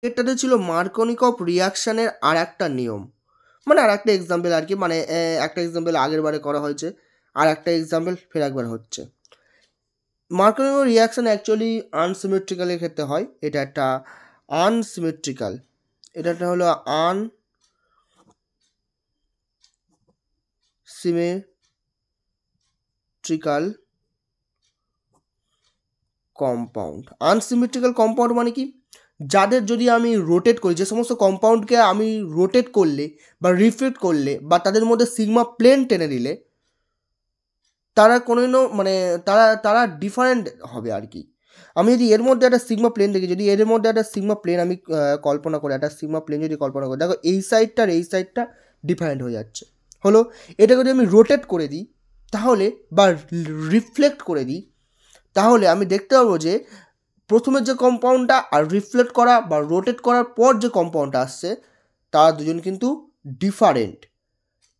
এটাতে ছিল মার্কনিকভ রিয়াকশানের আর একটা নিয়ম, মানে আর একটা এক্সাম্পল আর কি, মানে একটা এক্সাম্পল আগের বারে করা হয়েছে, আর একটা এক্সাম্পল ফের একবার হচ্ছে। মার্কনিকভ রিয়াকশান অ্যাকচুয়ালি আনসিমেট্রিক্যালের ক্ষেত্রে হয়, এটা একটা আনসিমেট্রিক্যাল, এটা একটা হলো আনসিমেট্রিক্যাল কম্পাউন্ড। আনসিমেট্রিক্যাল কম্পাউন্ড মানে কি, যাদের যদি আমি রোটেট করি, যে সমস্ত কম্পাউন্ডকে আমি রোটেট করলে বা রিফ্লেক্ট করলে বা তাদের মধ্যে সিগমা প্লেন টেনে দিলে তারা কোনোদিনও মানে তারা ডিফারেন্ট হবে আর কি। আমি যদি এর মধ্যে একটা সিগমা প্লেন দেখি, যদি এর মধ্যে একটা সিগমা প্লেন আমি কল্পনা করি, একটা সিগমা প্লেন যদি কল্পনা করি, দেখো এই সাইডটা আর এই সাইডটা ডিফারেন্ট হয়ে যাচ্ছে। হলো, এটাকে যদি আমি রোটেট করে দিই তাহলে, বা রিফ্লেক্ট করে দিই, তাহলে আমি দেখতে পাবো যে প্রথমের যে কম্পাউন্ডটা আর রিফ্লেক্ট করা বা রোটেট করার পর যে কম্পাউন্ডটা আসছে তারা দুজন কিন্তু ডিফারেন্ট,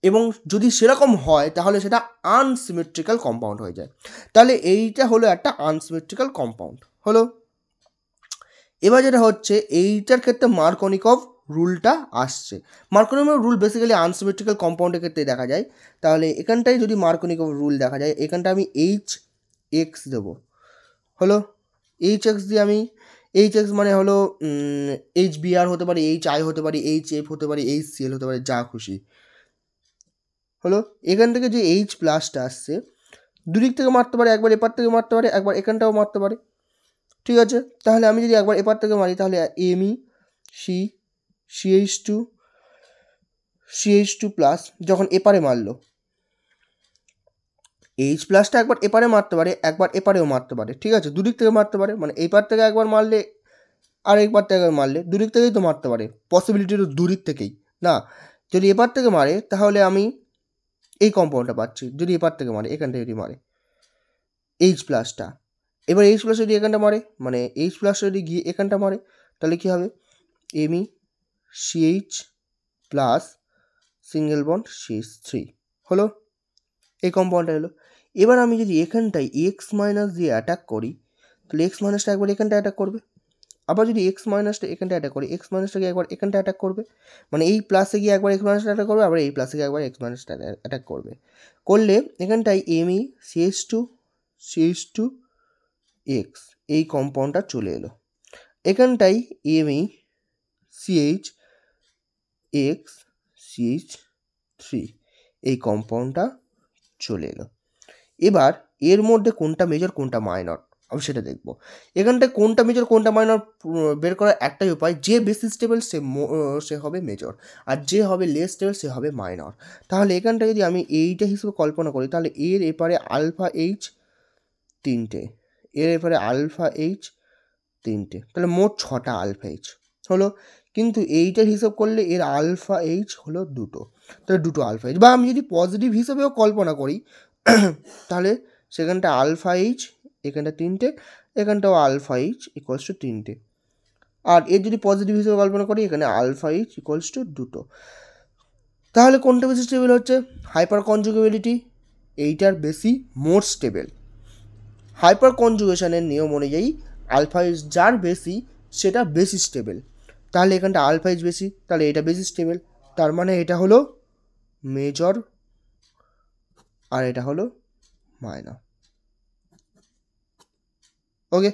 এবং যদি সেরকম হয় তাহলে সেটা আনসিমেট্রিক্যাল কম্পাউন্ড হয়ে যায়। তাহলে এইটা হলো একটা আনসিমেট্রিক্যাল কম্পাউন্ড হলো। এবার যেটা হচ্ছে এইটার ক্ষেত্রে মার্কনিকভ রুলটা আসছে। মার্কনিকভ রুল বেসিক্যালি আনসিমেট্রিক্যাল কম্পাউন্ডের ক্ষেত্রে দেখা যায়। তাহলে এখানটায় যদি মার্কনিকভ রুল দেখা যায়, এখানটা আমি HX দেবো, হলো HX দিয়ে আমি HX মানে হলো HBr হতে পারে, HI হতে পারে, HF হতে পারে, HCl হতে পারে, যা খুশি। হলো, এখান থেকে যে H প্লাসটা আসছে দুদিক থেকে মারতে পারে, একবার এপার থেকে মারতে পারে, একবার এখানটাও মারতে পারে, ঠিক আছে। তাহলে আমি যদি একবার এপার থেকে মারি তাহলে Me CH2 প্লাস, যখন এপারে মারলো H প্লাসটা একবার এপারে মারতে পারে, একবার এপারেও মারতে পারে, ঠিক আছে, দুদিক থেকে মারতে পারে, মানে এই পার থেকে একবার মারলে আর একবার থেকে মারলে দুদিক থেকেই তো মারতে পারে, পসিবিলিটির দুদিক থেকেই না। যদি এপার থেকে মারে তাহলে আমি এই কম্পাউন্ডটা পাচ্ছি, যদি এপার থেকে মারে, এখান থেকে যদি মারে H প্লাসটা, এবার H প্লাস যদি এখানটা মারে, মানে H প্লাস যদি গিয়ে এখানটা মারে, তাহলে কী হবে, Me CH plus single bond CH3 হলো, এই কম্পাউন্ডটা হলো। এবার আমি যদি এখানটায় এক্স মাইনাস দিয়ে অ্যাটাক করি তাহলে এক্স মাইনাসটা একবার এখানটা অ্যাটাক করবে, আবার যদি এক্স মাইনাসটা এখানটা অ্যাটাক করি এক্স মাইনাসটাকে একবার এখানটা অ্যাটাক করবে, মানে এই প্লাসে গিয়ে একবার এক্স মাইনাসটা অ্যাটাক করবে, আবার এই প্লাসে গিয়ে একবার এক্স মাইনাসটা অ্যাটাক করবে, করলে এখানটায় Me CH2 এক্স এই কম্পাউন্ডটা চলে এলো, এখানটায় Me CH এক্স CH3 এই কম্পাউন্ডটা চলে এলো। এবার এর মধ্যে কোনটা মেজর কোনটা মাইনর আমি সেটা দেখব। এখানটায় কোনটা মেজর কোনটা মাইনর বের করার একটাই উপায়, যে বেশি স্টেবল সে হবে মেজর, আর যে হবে লেস স্টেবল সে হবে মাইনর। তাহলে এখানটা যদি আমি এইটা হিসেবে কল্পনা করি তাহলে এর এপারে আলফা এইচ তিনটে, এর এপারে আলফা এইচ তিনটে, তাহলে মোট 6টা আলফা এইচ হলো। কিন্তু এইটার হিসাব করলে এর আলফা এইচ হলো দুটো, তাহলে দুটো আলফা এইচ, বা আমি যদি পজিটিভ হিসাবেও কল্পনা করি তাহলে সেখানটা আলফা এইচ, এখানটা তিনটে, এখানটাও আলফা এইচ ইকুয়ালস টু তিনটে, আর এর যদি পজিটিভ হিসেবে কল্পনা করি এখানে আলফা এইচ ইকুয়ালস টু দুটো। তাহলে কোনটা বেশি স্টেবল হচ্ছে, হাইপার কনজুগেবিলিটি এইটার বেশি মোর স্টেবল। হাইপার কনজুগেশনের নিয়ম অনুযায়ী আলফা এইচ যার বেশি সেটা বেশি স্টেবল, তাহলে এখানটা আলফা এইচ বেশি, তাহলে এটা বেশি স্টেবল, তার মানে এটা হলো মেজর আর এটা হলো মাইনর। ওকে।